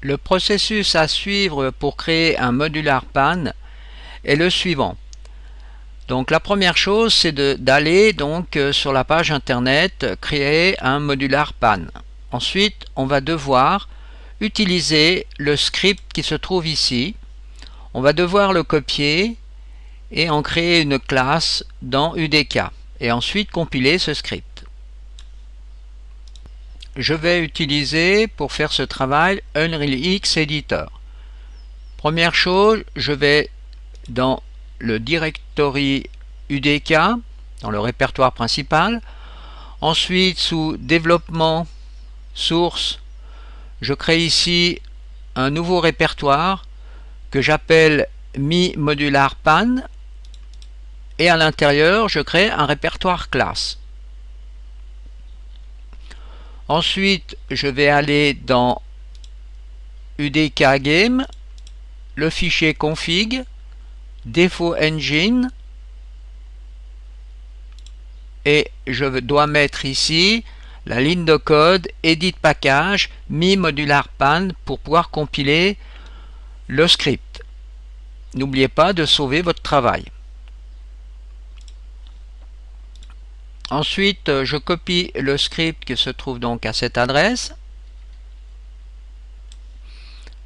Le processus à suivre pour créer un modular pan est le suivant. Donc la première chose, c'est d'aller sur la page internet créer un modular pan. Ensuite, on va devoir utiliser le script qui se trouve ici. On va devoir le copier et en créer une classe dans UDK et ensuite compiler ce script. Je vais utiliser pour faire ce travail Unreal X Editor. Première chose, je vais dans le directory UDK, dans le répertoire principal. Ensuite, sous développement, source, je crée ici un nouveau répertoire que j'appelle Mi Modular Pan et à l'intérieur, je crée un répertoire classe. Ensuite, je vais aller dans UDK Game, le fichier config, défaut engine, et je dois mettre ici la ligne de code edit package mi modular pan pour pouvoir compiler le script. N'oubliez pas de sauver votre travail. Ensuite, je copie le script qui se trouve donc à cette adresse.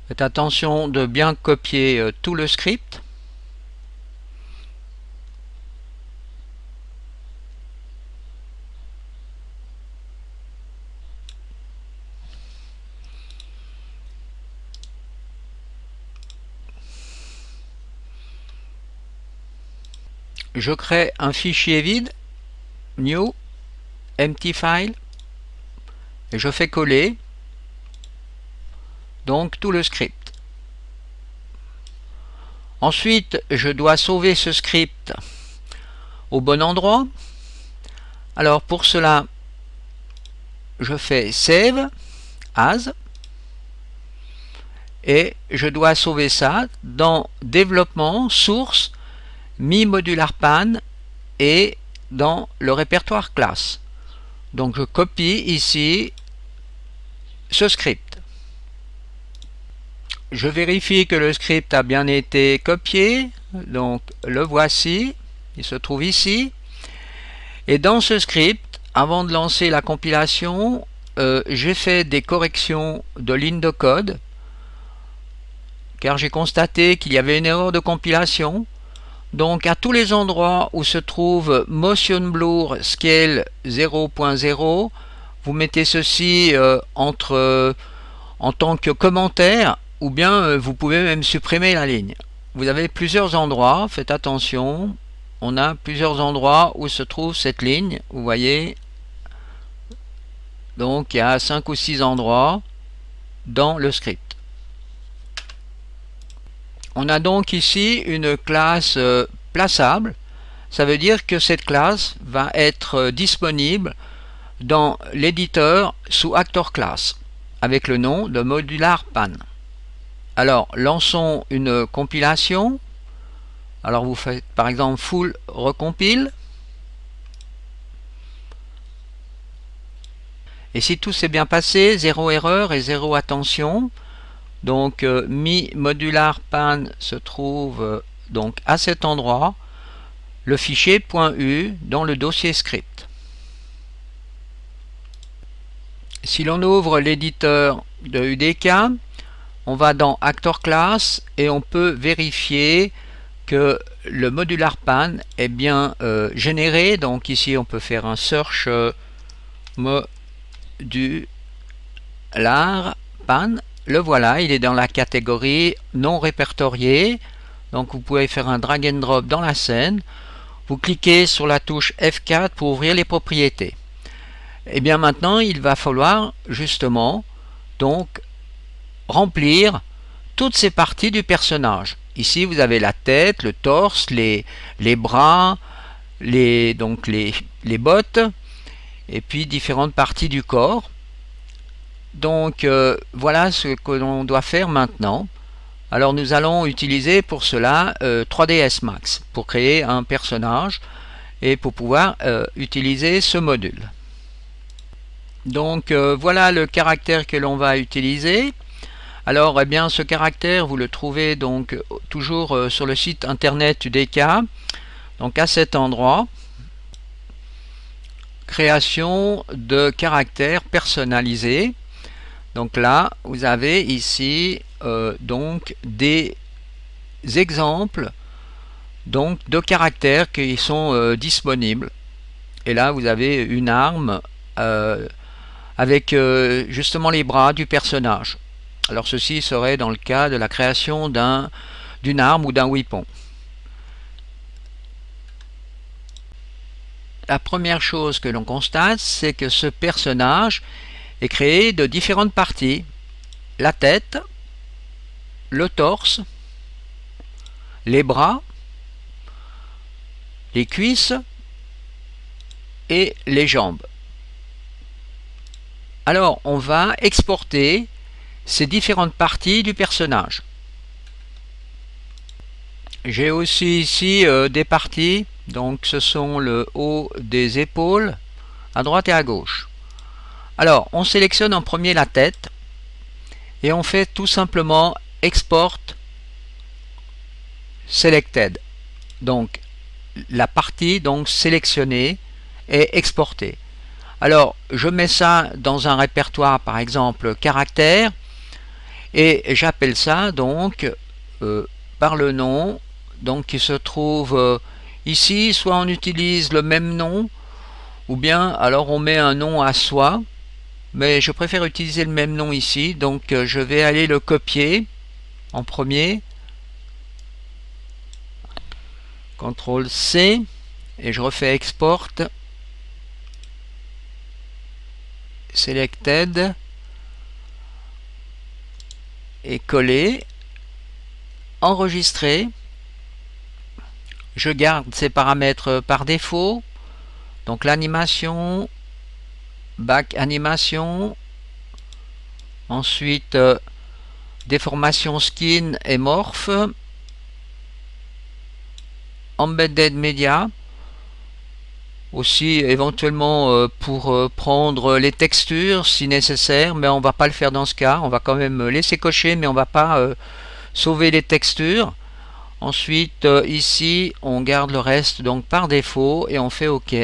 Faites attention de bien copier tout le script. Je crée un fichier vide, new, empty file, et je fais coller donc tout le script. Ensuite, je dois sauver ce script au bon endroit. Alors pour cela, je fais save as et je dois sauver ça dans développement, source, mi modular pan et dans le répertoire classe. Donc je copie ici ce script. Je vérifie que le script a bien été copié, donc le voici, il se trouve ici. Et dans ce script, avant de lancer la compilation, j'ai fait des corrections de ligne de code, car j'ai constaté qu'il y avait une erreur de compilation. Donc à tous les endroits où se trouve Motion Blur Scale 0.0, vous mettez ceci en tant que commentaire, ou bien vous pouvez même supprimer la ligne. Vous avez plusieurs endroits, faites attention, on a plusieurs endroits où se trouve cette ligne, vous voyez. Donc il y a 5 ou 6 endroits dans le script. On a donc ici une classe plaçable. Ça veut dire que cette classe va être disponible dans l'éditeur sous Actor Class avec le nom de Modular Pan. Alors lançons une compilation. Alors vous faites par exemple full recompile. Et si tout s'est bien passé, 0 erreur et 0 attention. Donc mi modular pan se trouve donc à cet endroit, le fichier .u dans le dossier script. Si l'on ouvre l'éditeur de UDK, on va dans Actor Class et on peut vérifier que le modular pan est bien généré. Donc ici on peut faire un search modular pan. Le voilà, il est dans la catégorie non répertoriée. Donc vous pouvez faire un drag and drop dans la scène. Vous cliquez sur la touche F4 pour ouvrir les propriétés. Et bien maintenant, il va falloir justement donc remplir toutes ces parties du personnage. Ici, vous avez la tête, le torse, les bras, les bottes, et puis différentes parties du corps. Donc voilà ce que l'on doit faire maintenant. Alors nous allons utiliser pour cela 3ds Max pour créer un personnage et pour pouvoir utiliser ce module. Donc voilà le caractère que l'on va utiliser. Alors, eh bien, ce caractère, vous le trouvez donc toujours sur le site internet UDK. Donc, à cet endroit, création de caractères personnalisés. Donc là, vous avez ici donc des exemples donc de caractères qui sont disponibles. Et là, vous avez une arme avec justement les bras du personnage. Alors ceci serait dans le cas de la création d'une arme ou d'un weapon. La première chose que l'on constate, c'est que ce personnage est créé de différentes parties. La tête, le torse, les bras, les cuisses et les jambes. Alors on va exporter ces différentes parties du personnage. J'ai aussi ici des parties, donc ce sont le haut des épaules à droite et à gauche. Alors on sélectionne en premier la tête et on fait tout simplement export selected. Donc la partie donc sélectionnée est exportée. Alors je mets ça dans un répertoire, par exemple caractères, et j'appelle ça donc par le nom donc qui se trouve ici. Soit on utilise le même nom, ou bien alors on met un nom à soi, mais je préfère utiliser le même nom ici. Donc je vais aller le copier en premier, CTRL C, et je refais export selected et coller, enregistrer. Je garde ces paramètres par défaut, donc l'animation, back animation, ensuite déformation skin et morph, embedded media, aussi éventuellement pour prendre les textures si nécessaire, mais on va pas le faire dans ce cas. On va quand même laisser cocher, mais on va pas sauver les textures. Ensuite ici on garde le reste donc par défaut et on fait OK.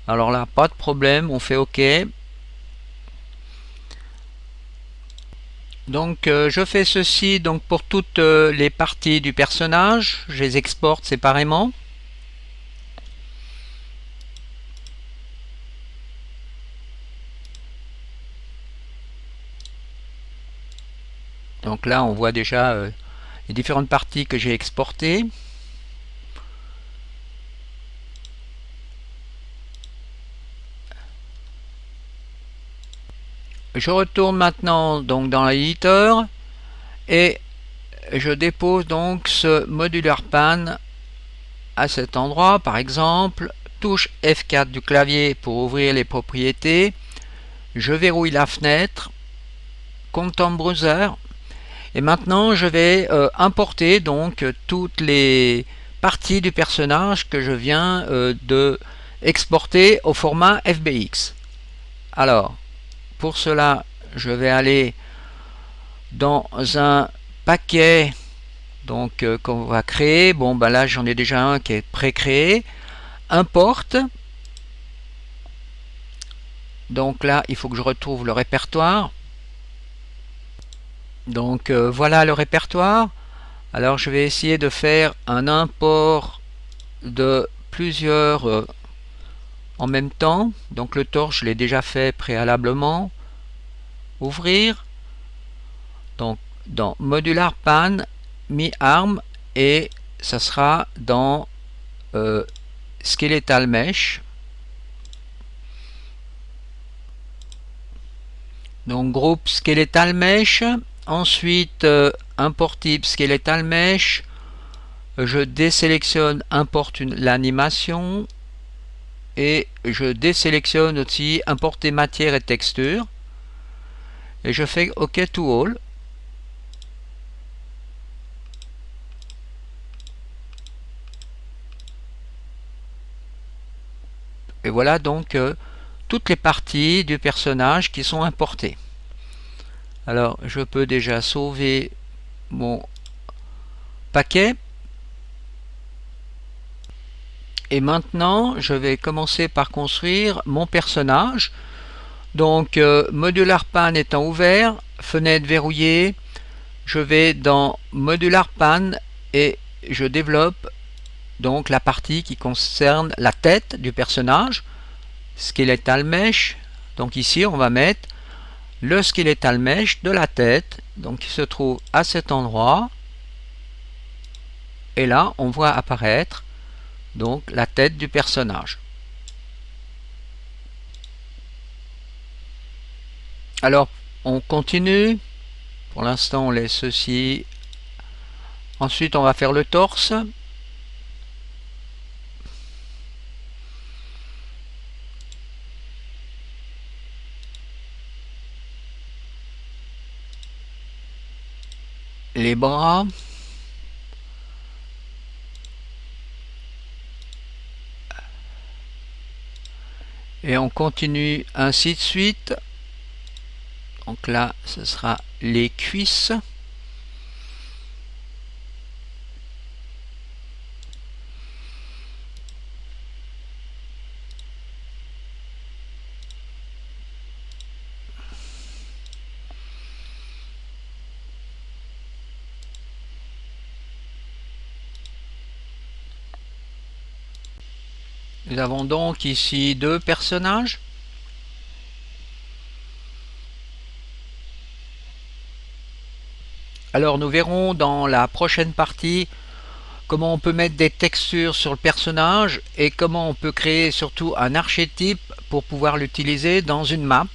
Alors là pas de problème, on fait OK. Donc je fais ceci donc pour toutes les parties du personnage, je les exporte séparément. Donc là on voit déjà les différentes parties que j'ai exportées. Je retourne maintenant donc dans l'éditeur et je dépose donc ce modular pan à cet endroit. Par exemple, touche F4 du clavier pour ouvrir les propriétés. Je verrouille la fenêtre, Content Browser, et maintenant je vais importer donc toutes les parties du personnage que je viens de exporter au format FBX. Alors pour cela je vais aller dans un paquet donc qu'on va créer. Bon ben là j'en ai déjà un qui est pré-créé. Importe. Donc là il faut que je retrouve le répertoire. Donc voilà le répertoire. Alors je vais essayer de faire un import de plusieurs en même temps. Donc le torche je l'ai déjà fait préalablement. Ouvrir. Donc dans modular pan, mi arm, et ça sera dans skeletal mesh. Donc groupe skeletal mesh. Ensuite import type skeletal mesh. Je désélectionne importe l'animation et je désélectionne aussi importer matière et texture et je fais OK to all. Et voilà donc toutes les parties du personnage qui sont importées. Alors je peux déjà sauver mon paquet. Et maintenant je vais commencer par construire mon personnage. Donc Modular Pan étant ouvert, fenêtre verrouillée, je vais dans Modular Pan et je développe donc la partie qui concerne la tête du personnage, Skeletal Mesh. Donc ici on va mettre le Skeletal Mesh de la tête, donc qui se trouve à cet endroit, et là on voit apparaître donc la tête du personnage. Alors on continue, pour l'instant on laisse ceci, ensuite on va faire le torse. Les bras, et on continue ainsi de suite. Donc là ce sera les cuisses, nous avons donc ici deux personnages. Alors nous verrons dans la prochaine partie comment on peut mettre des textures sur le personnage et comment on peut créer surtout un archétype pour pouvoir l'utiliser dans une map.